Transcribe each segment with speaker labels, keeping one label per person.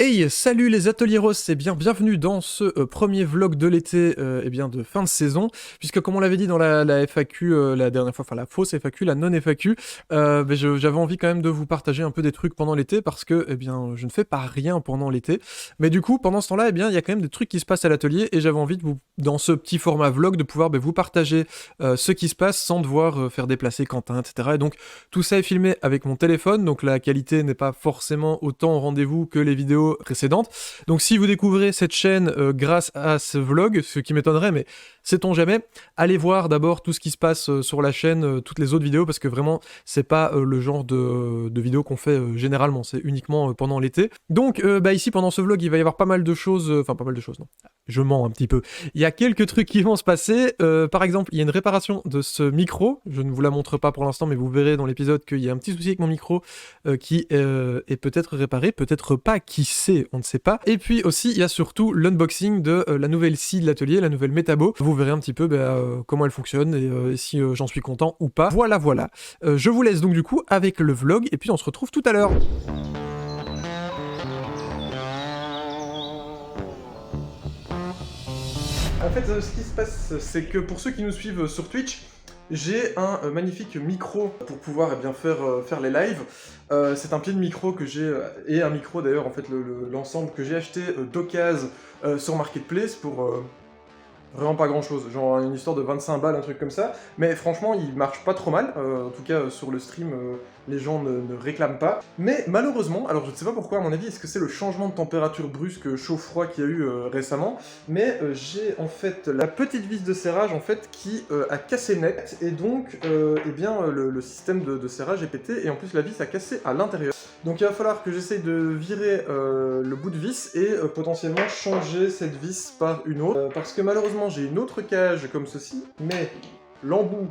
Speaker 1: Hey, salut les ateliers et bien bienvenue dans ce premier vlog de l'été de fin de saison, puisque comme on l'avait dit dans la FAQ la dernière fois, enfin la fausse FAQ, la non FAQ, j'avais envie quand même de vous partager un peu des trucs pendant l'été, parce que je ne fais pas rien pendant l'été, mais du coup pendant ce temps-là, il y a quand même des trucs qui se passent à l'atelier, et j'avais envie de vous, dans ce petit format vlog, de pouvoir vous partager ce qui se passe sans devoir faire déplacer Quentin, etc. Et donc tout ça est filmé avec mon téléphone, donc la qualité n'est pas forcément autant au rendez-vous que les vidéos précédentes. Donc si vous découvrez cette chaîne grâce à ce vlog, ce qui m'étonnerait, mais sait-on jamais, allez voir d'abord tout ce qui se passe sur la chaîne, toutes les autres vidéos, parce que vraiment c'est pas le genre de vidéos qu'on fait généralement, c'est uniquement pendant l'été. Donc ici pendant ce vlog il va y avoir pas mal de choses, enfin pas mal de choses non, je mens un petit peu, il y a quelques trucs qui vont se passer, par exemple il y a une réparation de ce micro, je ne vous la montre pas pour l'instant mais vous verrez dans l'épisode qu'il y a un petit souci avec mon micro qui est peut-être réparé, peut-être pas, qui sait, on ne sait pas. Et puis aussi il y a surtout l'unboxing de la nouvelle scie de l'atelier, la nouvelle Metabo, vous verrez un petit peu comment elle fonctionne et si j'en suis content ou pas. Voilà. Je vous laisse donc du coup avec le vlog et puis on se retrouve tout à l'heure. En fait, ce qui se passe, c'est que pour ceux qui nous suivent sur Twitch, j'ai un magnifique micro pour pouvoir faire les lives. C'est un pied de micro que j'ai, et un micro d'ailleurs, en fait, l'ensemble que j'ai acheté d'occasion sur Marketplace pour vraiment pas grand chose, genre une histoire de 25 balles, un truc comme ça, mais franchement il marche pas trop mal, en tout cas sur le stream les gens ne réclament pas, mais malheureusement, alors je ne sais pas pourquoi à mon avis, est-ce que c'est le changement de température brusque chaud-froid qu'il y a eu récemment, mais j'ai en fait la petite vis de serrage en fait qui a cassé net, et donc le système de serrage est pété, et en plus la vis a cassé à l'intérieur. Donc il va falloir que j'essaye de virer le bout de vis et potentiellement changer cette vis par une autre, parce que malheureusement j'ai une autre cage comme ceci, mais l'embout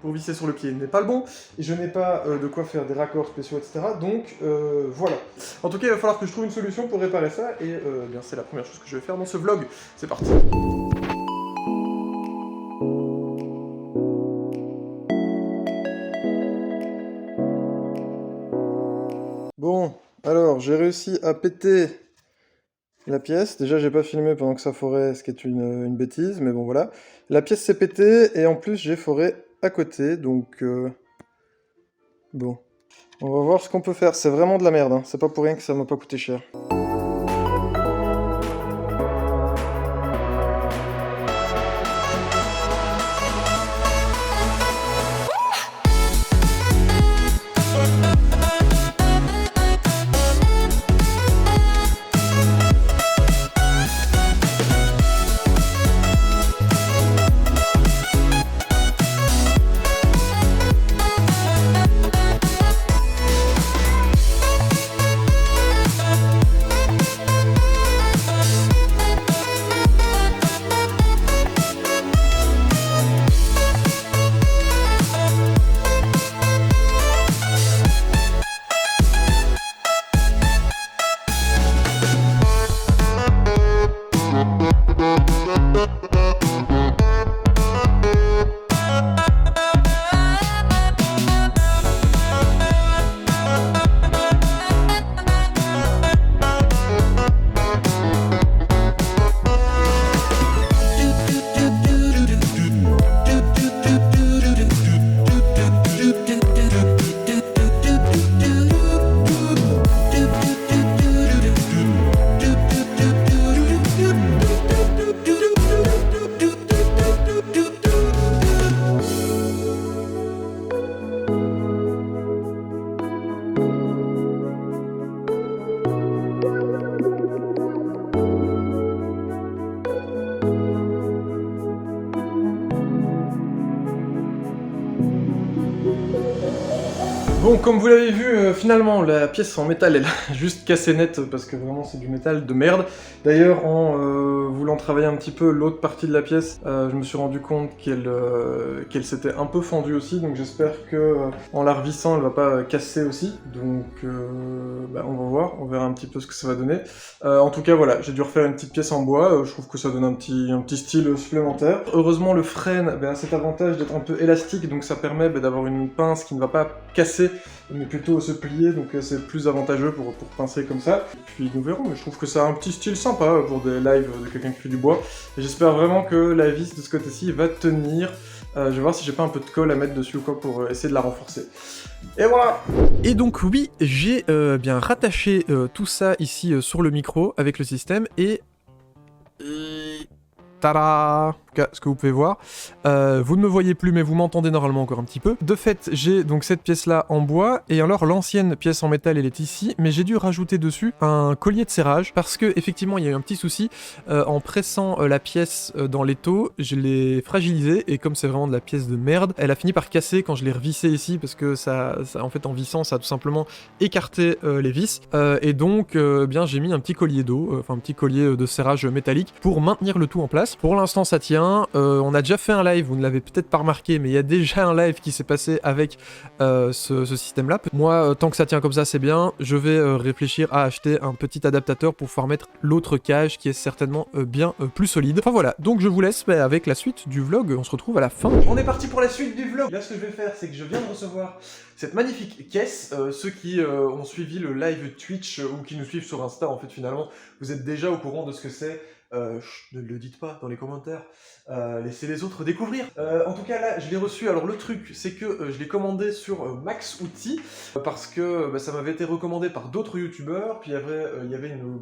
Speaker 1: pour visser sur le pied n'est pas le bon, et je n'ai pas de quoi faire des raccords spéciaux, etc. Donc voilà. En tout cas, il va falloir que je trouve une solution pour réparer ça, et c'est la première chose que je vais faire dans ce vlog. C'est parti. Bon, alors j'ai réussi à péter la pièce. Déjà j'ai pas filmé pendant que ça forait, ce qui est une bêtise, mais bon voilà. La pièce s'est pétée, et en plus j'ai foré à côté, donc bon. On va voir ce qu'on peut faire, c'est vraiment de la merde, hein. C'est pas pour rien que ça m'a pas coûté cher. Bon, comme vous l'avez vu, finalement, la pièce en métal, elle a juste cassé net, parce que vraiment c'est du métal de merde. D'ailleurs, en voulant travailler un petit peu l'autre partie de la pièce, je me suis rendu compte qu'elle s'était un peu fendue aussi, donc j'espère que en la revissant, elle va pas casser aussi. Donc, on va voir, on verra un petit peu ce que ça va donner. En tout cas, voilà, j'ai dû refaire une petite pièce en bois, je trouve que ça donne un petit style supplémentaire. Heureusement, le frêne a cet avantage d'être un peu élastique, donc ça permet d'avoir une pince qui ne va pas casser mais plutôt se plier, donc c'est plus avantageux pour pincer comme ça. Et puis nous verrons, mais je trouve que ça a un petit style sympa pour des lives de quelqu'un qui fait du bois. Et j'espère vraiment que la vis de ce côté-ci va tenir. Je vais voir si j'ai pas un peu de colle à mettre dessus ou quoi pour essayer de la renforcer. Et voilà. Et donc oui, j'ai bien rattaché tout ça ici sur le micro avec le système et... Tada! Ce que vous pouvez voir. Vous ne me voyez plus, mais vous m'entendez normalement encore un petit peu. De fait, j'ai donc cette pièce-là en bois, et alors l'ancienne pièce en métal, elle est ici, mais j'ai dû rajouter dessus un collier de serrage, parce que effectivement, il y a eu un petit souci. En pressant la pièce dans l'étau, je l'ai fragilisée, et comme c'est vraiment de la pièce de merde, elle a fini par casser quand je l'ai revissée ici, parce que ça, en fait, en vissant, ça a tout simplement écarté les vis, et donc, bien, j'ai mis un petit collier d'eau, enfin un petit collier de serrage métallique, pour maintenir le tout en place. Pour l'instant, ça tient. On a déjà fait un live, vous ne l'avez peut-être pas remarqué, mais il y a déjà un live qui s'est passé avec ce système-là. Moi, tant que ça tient comme ça, c'est bien. Je vais réfléchir à acheter un petit adaptateur pour pouvoir mettre l'autre cage qui est certainement bien plus solide. Enfin voilà, donc je vous laisse avec la suite du vlog. On se retrouve à la fin. On est parti pour la suite du vlog. Là, ce que je vais faire, c'est que je viens de recevoir cette magnifique caisse. Ceux qui ont suivi le live Twitch ou qui nous suivent sur Insta, en fait, finalement, vous êtes déjà au courant de ce que c'est. Ne le dites pas dans les commentaires, laissez les autres découvrir. En tout cas là je l'ai reçu, alors le truc c'est que je l'ai commandé sur Max Outils, parce que ça m'avait été recommandé par d'autres youtubeurs, puis il y avait une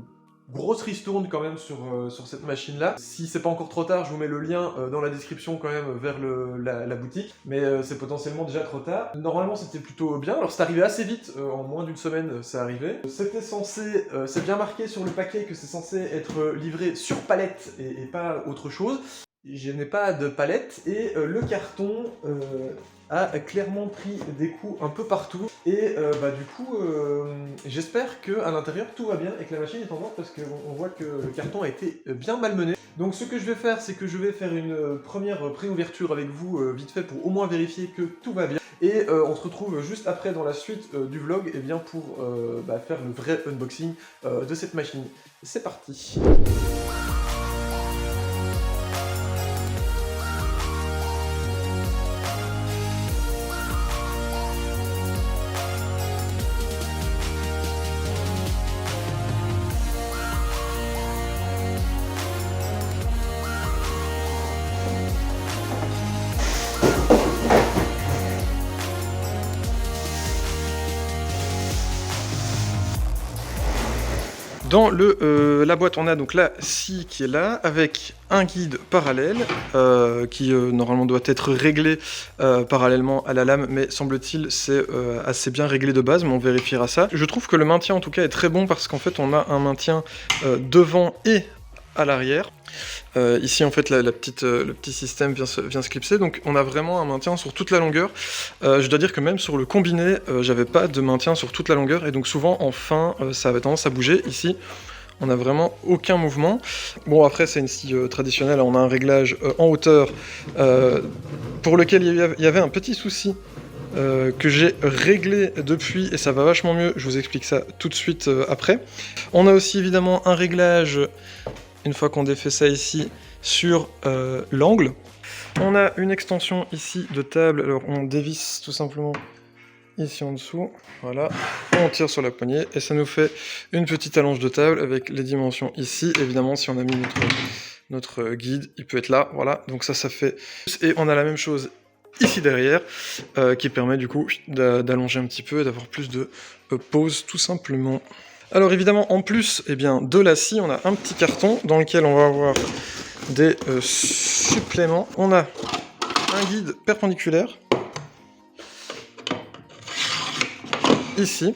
Speaker 1: grosse ristourne quand même sur cette machine là. Si c'est pas encore trop tard, je vous mets le lien dans la description quand même vers la boutique, mais c'est potentiellement déjà trop tard. Normalement c'était plutôt bien, alors c'est arrivé assez vite, en moins d'une semaine c'est arrivé. C'était censé, c'est bien marqué sur le paquet que c'est censé être livré sur palette et pas autre chose. Je n'ai pas de palette et le carton a clairement pris des coups un peu partout et du coup j'espère qu'à l'intérieur tout va bien et que la machine est en ordre parce qu'on voit que le carton a été bien malmené. Donc ce que je vais faire, c'est que je vais faire une première pré-ouverture avec vous vite fait pour au moins vérifier que tout va bien. Et on se retrouve juste après dans la suite du vlog et bien pour faire le vrai unboxing de cette machine. C'est parti. Dans la boîte, on a donc la scie qui est là, avec un guide parallèle, qui normalement doit être réglé parallèlement à la lame, mais semble-t-il c'est assez bien réglé de base, mais on vérifiera ça. Je trouve que le maintien en tout cas est très bon, parce qu'en fait on a un maintien devant et à l'arrière. Ici en fait le petit système vient se clipser, donc on a vraiment un maintien sur toute la longueur. Je dois dire que même sur le combiné, j'avais pas de maintien sur toute la longueur, et donc souvent en fin ça avait tendance à bouger. Ici on n'a vraiment aucun mouvement. Bon après c'est une scie traditionnelle, on a un réglage en hauteur pour lequel il y avait un petit souci que j'ai réglé depuis et ça va vachement mieux, je vous explique ça tout de suite après. On a aussi évidemment un réglage, une fois qu'on défait ça ici, sur l'angle. On a une extension ici de table, alors on dévisse tout simplement ici en dessous, voilà, on tire sur la poignée et ça nous fait une petite allonge de table avec les dimensions ici. Évidemment si on a mis notre guide, il peut être là, voilà, donc ça fait... Et on a la même chose ici derrière, qui permet du coup d'allonger un petit peu et d'avoir plus de pause tout simplement. Alors évidemment, en plus de la scie, on a un petit carton dans lequel on va avoir des suppléments. On a un guide perpendiculaire, ici.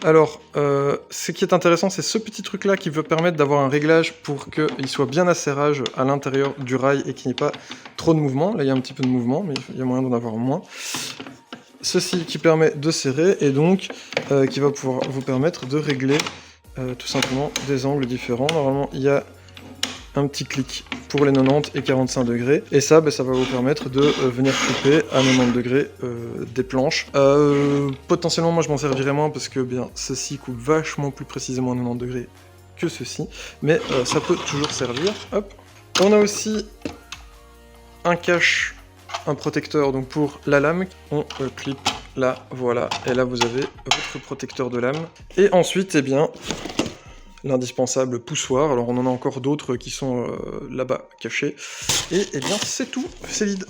Speaker 1: Alors, ce qui est intéressant, c'est ce petit truc-là qui veut permettre d'avoir un réglage pour qu'il soit bien à serrage à l'intérieur du rail et qu'il n'y ait pas trop de mouvement. Là, il y a un petit peu de mouvement, mais il y a moyen d'en avoir moins. Ceci qui permet de serrer et donc qui va pouvoir vous permettre de régler tout simplement des angles différents. Normalement il y a un petit clic pour les 90 et 45 degrés et ça va vous permettre de venir couper à 90 degrés des planches. Potentiellement moi je m'en servirais moins parce que ceci coupe vachement plus précisément à 90 degrés que ceci, mais ça peut toujours servir. Hop. On a aussi un cache, un protecteur donc pour la lame, on clip là, voilà, et là vous avez votre protecteur de lame. Et ensuite, eh bien, l'indispensable poussoir. Alors on en a encore d'autres qui sont là-bas cachés. Et eh bien c'est tout, c'est vide.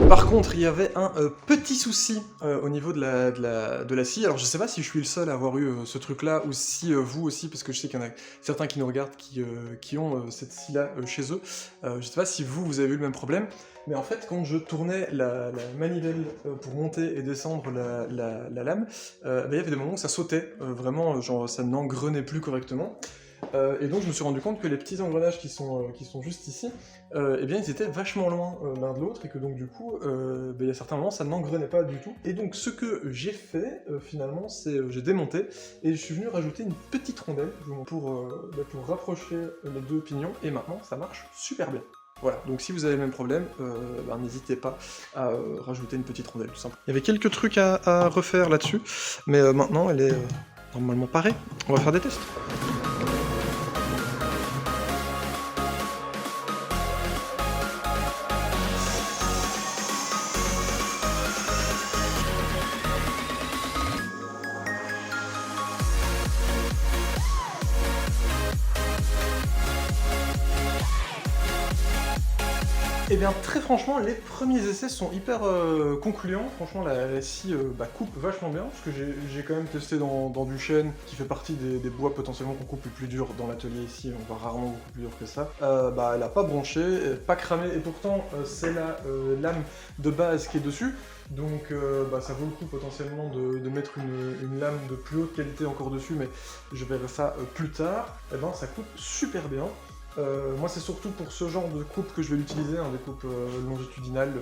Speaker 1: Par contre, il y avait un petit souci au niveau de la scie. Alors je sais pas si je suis le seul à avoir eu ce truc-là, ou si vous aussi, parce que je sais qu'il y en a certains qui nous regardent qui ont cette scie-là chez eux. Je sais pas si vous avez eu le même problème, mais en fait, quand je tournais la manivelle pour monter et descendre la lame, bah, il y avait des moments où ça sautait, vraiment, genre ça n'engrenait plus correctement. Et donc je me suis rendu compte que les petits engrenages qui sont juste ici, eh bien ils étaient vachement loin l'un de l'autre, et que donc du coup, il y a certains moments ça n'engrenait pas du tout. Et donc ce que j'ai fait finalement, c'est j'ai démonté, et je suis venu rajouter une petite rondelle pour rapprocher les deux pignons, et maintenant ça marche super bien. Voilà, donc si vous avez le même problème, n'hésitez pas à rajouter une petite rondelle, tout simplement. Il y avait quelques trucs à refaire là-dessus, mais maintenant elle est normalement parée. On va faire des tests. Eh bien, très franchement, les premiers essais sont hyper concluants. Franchement, la scie coupe vachement bien, parce que j'ai quand même testé dans du chêne, qui fait partie des bois potentiellement qu'on coupe les plus durs dans l'atelier ici, on va rarement beaucoup plus dur que ça. Elle a pas bronché, pas cramé, et pourtant c'est la lame de base qui est dessus. Donc ça vaut le coup potentiellement de mettre une lame de plus haute qualité encore dessus, mais je verrai ça plus tard. Et ben ça coupe super bien. Moi c'est surtout pour ce genre de coupe que je vais l'utiliser, des coupes longitudinales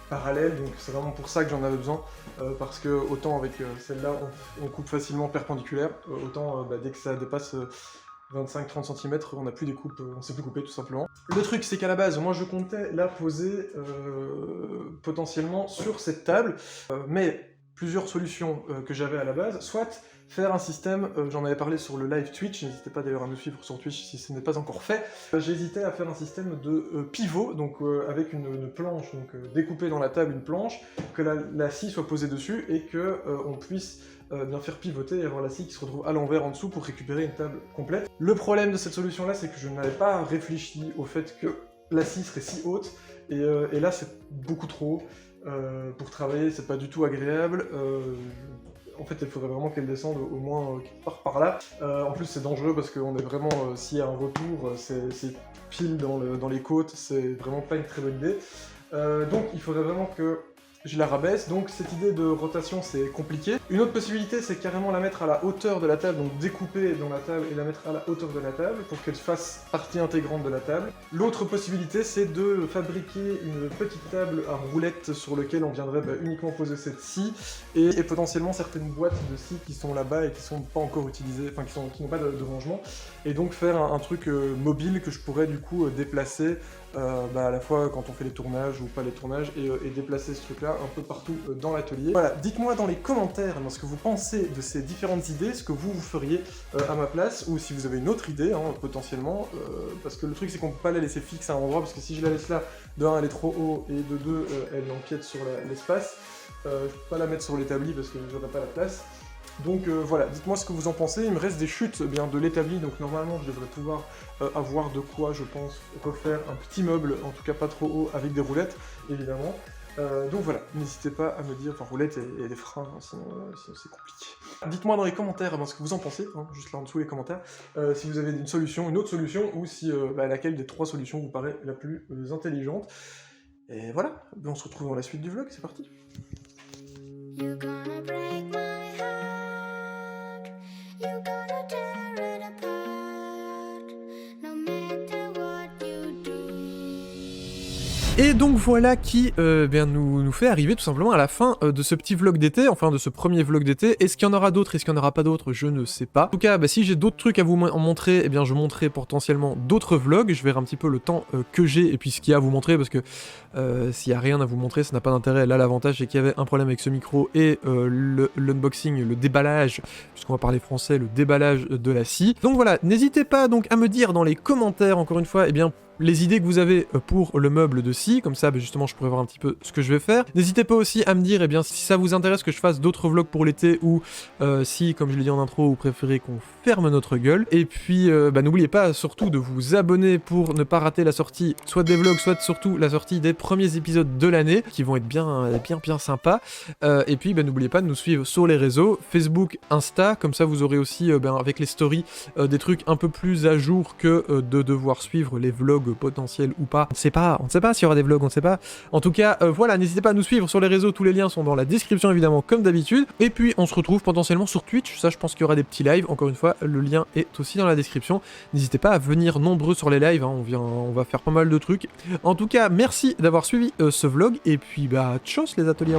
Speaker 1: parallèles, donc c'est vraiment pour ça que j'en avais besoin, parce que autant avec celle-là on coupe facilement perpendiculaire, autant dès que ça dépasse 25-30 cm, on n'a plus des coupes, on sait plus couper tout simplement. Le truc c'est qu'à la base, moi je comptais la poser potentiellement sur cette table, mais plusieurs solutions que j'avais à la base, soit faire un système, j'en avais parlé sur le live Twitch, n'hésitez pas d'ailleurs à nous suivre sur Twitch si ce n'est pas encore fait, j'hésitais à faire un système de pivot, donc avec une planche, donc découper dans la table une planche, que la scie soit posée dessus, et que on puisse bien faire pivoter et avoir la scie qui se retrouve à l'envers en dessous pour récupérer une table complète. Le problème de cette solution-là, c'est que je n'avais pas réfléchi au fait que la scie serait si haute, et là c'est beaucoup trop haut. Pour travailler, c'est pas du tout agréable. En fait, il faudrait vraiment qu'elle descende au moins quelque part par là. En plus, c'est dangereux parce qu'on est vraiment, s'il y a un retour, c'est pile dans les côtes, c'est vraiment pas une très bonne idée. Donc, il faudrait vraiment que je la rabaisse, donc cette idée de rotation c'est compliqué. Une autre possibilité c'est carrément la mettre à la hauteur de la table, donc découper dans la table et la mettre à la hauteur de la table pour qu'elle fasse partie intégrante de la table. L'autre possibilité c'est de fabriquer une petite table à roulettes sur laquelle on viendrait uniquement poser cette scie et potentiellement certaines boîtes de scie qui sont là-bas et qui sont pas encore utilisées, enfin qui n'ont pas de rangement, et donc faire un truc mobile que je pourrais du coup déplacer à la fois quand on fait les tournages ou pas les tournages, et déplacer ce truc là un peu partout dans l'atelier. Voilà, dites-moi dans les commentaires ce que vous pensez de ces différentes idées, ce que vous feriez à ma place, ou si vous avez une autre idée potentiellement, parce que le truc c'est qu'on peut pas la laisser fixe à un endroit, parce que si je la laisse là, de 1 elle est trop haut, et de 2 elle empiète sur l'espace, je peux pas la mettre sur l'établi parce que j'aurais pas la place. Donc voilà, dites-moi ce que vous en pensez. Il me reste des chutes de l'établi, donc normalement je devrais pouvoir avoir de quoi, je pense, refaire un petit meuble, en tout cas pas trop haut, avec des roulettes, évidemment. Donc voilà, n'hésitez pas à me dire, enfin roulettes et des freins, sinon c'est compliqué. Dites-moi dans les commentaires ce que vous en pensez, juste là en dessous les commentaires, si vous avez une solution, une autre solution, ou si laquelle des 3 solutions vous paraît la plus intelligente. Et voilà, on se retrouve dans la suite du vlog, c'est parti. You're gonna break my heart. You're gonna tear it apart. No matter what you do. Et donc voilà qui nous fait arriver tout simplement à la fin de ce petit vlog d'été, enfin de ce premier vlog d'été. Est-ce qu'il y en aura d'autres, est-ce qu'il n'y en aura pas d'autres, je ne sais pas. En tout cas, si j'ai d'autres trucs à vous montrer, eh bien je montrerai potentiellement d'autres vlogs. Je verrai un petit peu le temps que j'ai et puis ce qu'il y a à vous montrer, parce que s'il n'y a rien à vous montrer, ça n'a pas d'intérêt. Là, l'avantage c'est qu'il y avait un problème avec ce micro et l'unboxing, le déballage, puisqu'on va parler français, le déballage de la scie. Donc voilà, n'hésitez pas donc à me dire dans les commentaires, encore une fois, les idées que vous avez pour le meuble de scie, comme ça justement je pourrais voir un petit peu ce que je vais faire. N'hésitez pas aussi à me dire eh bien, si ça vous intéresse que je fasse d'autres vlogs pour l'été ou si, comme je l'ai dit en intro, vous préférez qu'on ferme notre gueule. Et puis n'oubliez pas surtout de vous abonner pour ne pas rater la sortie soit des vlogs, soit surtout la sortie des premiers épisodes de l'année qui vont être bien sympas. Et puis n'oubliez pas de nous suivre sur les réseaux, Facebook, Insta, comme ça vous aurez aussi avec les stories des trucs un peu plus à jour que de devoir suivre les vlogs potentiels ou pas. On ne sait pas s'il y aura des vlogs, on ne sait pas. En tout cas, voilà, n'hésitez pas à nous suivre sur les réseaux, tous les liens sont dans la description évidemment comme d'habitude. Et puis on se retrouve potentiellement sur Twitch, ça je pense qu'il y aura des petits lives, encore une fois, le lien est aussi dans la description. N'hésitez pas à venir nombreux sur les lives, hein. On va faire pas mal de trucs. En tout cas, merci d'avoir suivi ce vlog, et puis tchuss les ateliers.